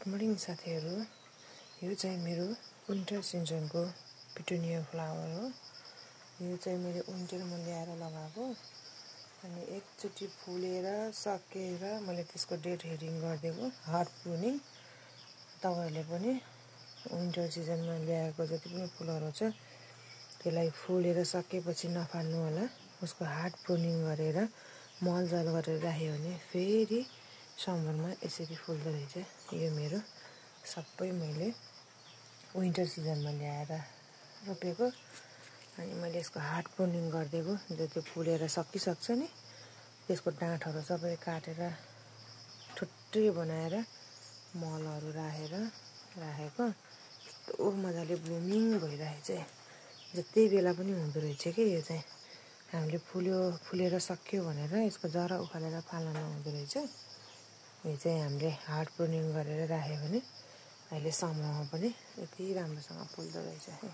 Good morning साथीहरू। यो चाहिँ मेरो विन्टर सिजनको पिटुनिया फ्लावर हो। यो चाहिँ मैले विन्टरमा ल्याएर लगाएको अनि एकचोटि फुलेर सकेर मैले त्यसको डेट हेडिङ गरिदिएको हार्ड प्रुनिङ। तपाईहरुले पनि विन्टर सिजनमा ल्याएको जति पनि फुलहरू छ त्यसलाई फुलेर सकेपछि नफाल्नु होला। उसको हार्ड प्रुनिङ गरेर मलजल गरेर राख्यो भने फेरि समरमा यसरी फुल्दो रहेछ। यो मेरो सबै मैले विन्टर सिजनमा ल्याएर रोपेको अनि मैले यसको हार्ड प्रुनिङ गरिदिएको। जो त्यो फुलेर सकिसक्छ नि त्यसको डाँठहरू सबै काटेर ठुट्टै बनाएर मलहरू राखेको कस्तो मजाले ब्लुमिङ भइरहेछ। जति बेला पनि हुँदो रहेछ कि यो चाहिँ हामीले फुलेर सक्यो भनेर यसको जरा उखालेर फाल्न नहुँदो रहेछ। यो चाहिँ हामीले हार्ड प्रुनिङ गरेर राख्यो भने अहिले समरमा पनि यति राम्रोसँग फुल्दो रहेछ।